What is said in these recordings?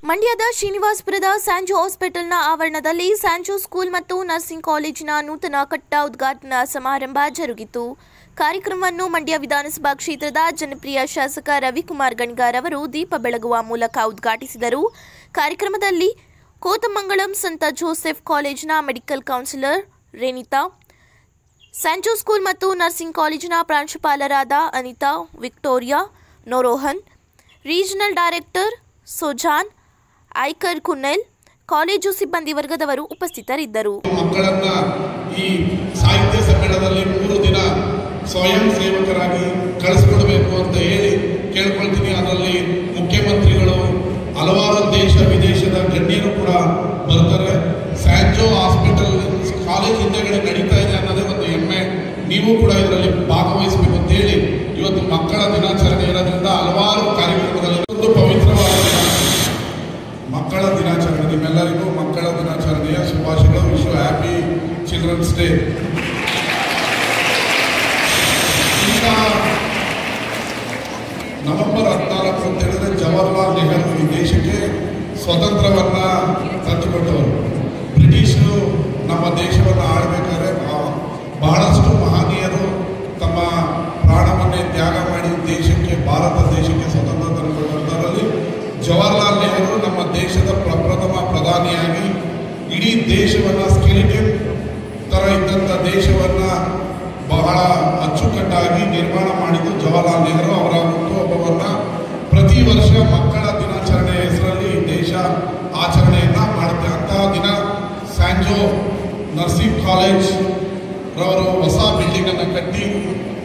ಮಂಡ್ಯದ ಶ್ರೀನಿವಾಸಪುರದ ಸ್ಯಾಂಜೋ ಹಾಸ್ಪಿಟಲ್ನ ಆವರಣದಲ್ಲಿ ಸ್ಯಾಂಜೋ ಸ್ಕೂಲ್ ಮತ್ತು ನರ್ಸಿಂಗ್ ಕಾಲೇಜಿನ ನೂತನ ಕಟ್ಟಡ ಉದ್ಘಾಟನಾ ಸಮಾರಂಭ ಜರುಗಿತು. ಕಾರ್ಯಕ್ರಮವನ್ನು ಮಂಡ್ಯ ವಿಧಾನಸಭಾ ಕ್ಷೇತ್ರದ ಜನಪ್ರಿಯ ಶಾಸಕ ರವಿಕುಮಾರ್ ಗಣಿಗಾರ್ ಅವರು ದೀಪ ಬೆಳಗುವ ಮೂಲಕ ಉದ್ಘಾಟಿಸಿದರು. ಕಾರ್ಯಕ್ರಮದಲ್ಲಿ ಕೋತಮಂಗಲಂ ಸಂತ ಜೋಸೆಫ್ ಕಾಲೇಜಿನ medical counsellor Renitha, Sanjo school ಮತ್ತು ನರ್ಸಿಂಗ್ ಕಾಲೇಜಿನ ಪ್ರಾಂಶುಪಾಲರಾದ Anitha, Victoria, Noronha, regional director Sojan, Aykar Kunnel, college ಸಿಬ್ಬಂದಿ ವರ್ಗದವರು ಉಪಸ್ಥಿತರಿದ್ದರು. ಮಕ್ಕಳನ್ನ ಈ ಸಾಹಿತ್ಯ ಸಮ್ಮೇಳನದಲ್ಲಿ 3 ದಿನ ಸ್ವಯಂ ಸೇವಕರಾಗಿ ಕಳಿಸ್ಕೊಡ್ಬೇಕು ಅಂತ ಹೇಳಿ ಕೇಳ್ಕೊಳ್ತೀನಿ. ಅದರಲ್ಲಿ ಮುಖ್ಯಮಂತ್ರಿಗಳು, ಹಲವಾರು ದೇಶ ವಿದೇಶದ ಗಣ್ಯರು ಕೂಡ ಬರ್ತಾರೆ. ಸ್ಯಾಂಜೋ ಹಾಸ್ಪಿಟಲ್ ಕಾಲೇಜ್ ಹಿಂದೆಗಡೆ ನಡೀತಾ ಇದೆ ಅನ್ನೋದೇ ಒಂದು ಹೆಮ್ಮೆ. ನೀವು ಕೂಡ ಇದರಲ್ಲಿ ಭಾಗವಹಿಸಬೇಕು ಅಂತ ಹೇಳಿ ಇವತ್ತು ಮಕ್ಕಳ ದಿನಾಚರಣೆ ಇರೋದ್ರಿಂದ ಹಲವಾರು ಕಾರ್ಯಕ್ರಮದಲ್ಲಿ ಒಂದು ಪವಿತ್ರವಾದ ಮಕ್ಕಳ ದಿನಾಚರಣೆ. ನಿಮ್ಮೆಲ್ಲರಿಗೂ ಮಕ್ಕಳ ದಿನಾಚರಣೆಯ ಶುಭಾಶಯಗಳು. Wish happy children's day. ಈಗ ನವೆಂಬರ್ 14 ಅಂತ ಹೇಳಿದ್ರೆ ಜವಾಹರ್ಲಾಲ್ ನೆಹರು ಈ ದೇಶಕ್ಕೆ ಸ್ವತಂತ್ರವನ್ನ ತಂದುಕೊಟ್ಟವರು. ಬ್ರಿಟಿಷರು ನಮ್ಮ ದೇಶವನ್ನು ಆಳ್ಬೇಕಾದ್ರೆ ಬಹಳಷ್ಟು ಮಹನೀಯರು ತಮ್ಮ ಪ್ರಾಣವನ್ನೇ ತ್ಯಾಗ ಮಾಡಿ ದೇಶಕ್ಕೆ, ಭಾರತ ದೇಶಕ್ಕೆ ಸ್ವತಂತ್ರ ತಂದುಕೊಟ್ಟವರಲ್ಲಿ ಜವಾಹರ್ಲಾಲ್ ನೆಹರು ನಮ್ಮ ದೇಶದ ಪ್ರಪ್ರಥಮ ಪ್ರಧಾನಿಯಾಗಿ ಇಡೀ ದೇಶವನ್ನ ಸ್ಕೆಲಿಟನ್ ತರ ಇದ್ದಂಥ ದೇಶವನ್ನ ಬಹಳ ಅಚ್ಚುಕಟ್ಟಾಗಿ ನಿರ್ಮಾಣ ಮಾಡಿದ್ದು ಜವಾಹರ್ಲಾಲ್ ನೆಹರು. ಅವರ ಹುಟ್ಟುಹಬ್ಬವನ್ನ ಪ್ರತಿ ವರ್ಷ ಮಕ್ಕಳ ದಿನಾಚರಣೆ ಹೆಸರಲ್ಲಿ ದೇಶ ಆಚರಣೆಯನ್ನ ಮಾಡುತ್ತೆ. ಅಂತಹ ದಿನ ಸ್ಯಾಂಜೋ ನರ್ಸಿಂಗ್ ಕಾಲೇಜ್ ರವರು ಹೊಸ ಬಿಲ್ಡಿಂಗ್ ಅನ್ನು ಕಟ್ಟಿ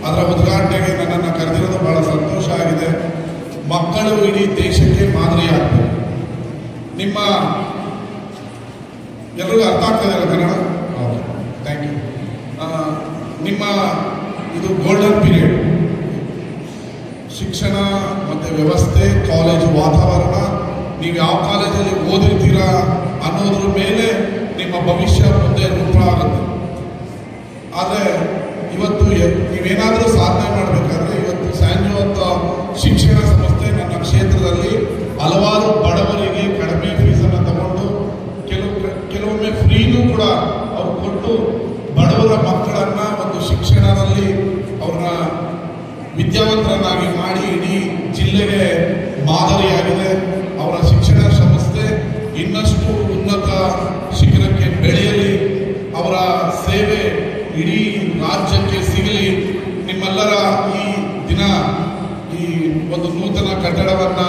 ಅದರ ಉದ್ಘಾಟನೆಗೆ ನನ್ನನ್ನು ಕರೆದಿರೋದು ಬಹಳ ಸಂತೋಷ ಆಗಿದೆ. ಮಕ್ಕಳು ಇಡೀ ದೇಶಕ್ಕೆ ಮಾದರಿಯಾಗಬೇಕು. ನಿಮ್ಮ ಎಲ್ಲರಿಗೂ ಅರ್ಥ ಆಗ್ತದೆ ಅಲ್ಲ ಕನ್ನಡ? Okay, thank you. ನಿಮ್ಮ ಇದು ಗೋಲ್ಡನ್ ಪೀರಿಯಡ್. ಶಿಕ್ಷಣ ಮತ್ತು ವ್ಯವಸ್ಥೆ, ಕಾಲೇಜು ವಾತಾವರಣ, ನೀವು ಯಾವ ಕಾಲೇಜಲ್ಲಿ ಓದಿರ್ತೀರಾ ಅನ್ನೋದ್ರ ಮೇಲೆ ನಿಮ್ಮ ಭವಿಷ್ಯ ಮುಂದೆ ರೂಪ ಆಗುತ್ತೆ. ಆದರೆ ಇವತ್ತು ನೀವೇನಾದರೂ ಸಾಧನೆ ಮಾಡಬೇಕಾದ್ರೆ ಇವತ್ತು ಸ್ಯಾಂಜೋ ಅಂತ ಶಿಕ್ಷಣ ಸಂಸ್ಥೆ ನನ್ನ ಕ್ಷೇತ್ರದಲ್ಲಿ ಹಲವಾರು ಬಡವರಿಗೆ ಕಡಿಮೆ ಫೀಸನ್ನು ತಗೊಂಡು ಕೆಲವೊಮ್ಮೆ ಫ್ರೀನೂ ಕೂಡ ಅವ್ರು ಕೊಟ್ಟು ಬಡವರ ಮಕ್ಕಳನ್ನ ಒಂದು ಶಿಕ್ಷಣದಲ್ಲಿ ಅವ್ರನ್ನ ವಿದ್ಯಾವಂತರನ್ನಾಗಿ ಮಾಡಿ ಇಡೀ ಜಿಲ್ಲೆಗೆ ಮಾದರಿಯಾಗಿದೆ. ಅವರ ಶಿಕ್ಷಣ ಸಂಸ್ಥೆ ಇನ್ನಷ್ಟು ಉನ್ನತ ಶಿಖರಕ್ಕೆ ಬೆಳೆಯಲಿ, ಅವರ ಸೇವೆ ಇಡೀ ರಾಜ್ಯಕ್ಕೆ ಸಿಗಲಿ. ನಿಮ್ಮೆಲ್ಲರ ಈ ದಿನ ಈ ಒಂದು ನೂತನ ಕಟ್ಟಡವನ್ನ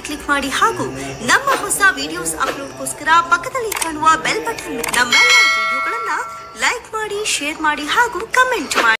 ಕ್ಲಿಕ್ ಮಾಡಿ ಹಾಗೂ ನಮ್ಮ ಹೊಸ ವಿಡಿಯೋಸ್ ಅಪ್ಲೋಡ್ಗೋಸ್ಕರ ಪಕ್ಕದಲ್ಲಿ ಕಾಣುವ ಬೆಲ್ ಬಟನ್ ನಮ್ಮೆಲ್ಲ ವಿಡಿಯೋಗಳನ್ನ ಲೈಕ್ ಮಾಡಿ, ಶೇರ್ ಮಾಡಿ ಹಾಗೂ ಕಮೆಂಟ್ ಮಾಡಿ.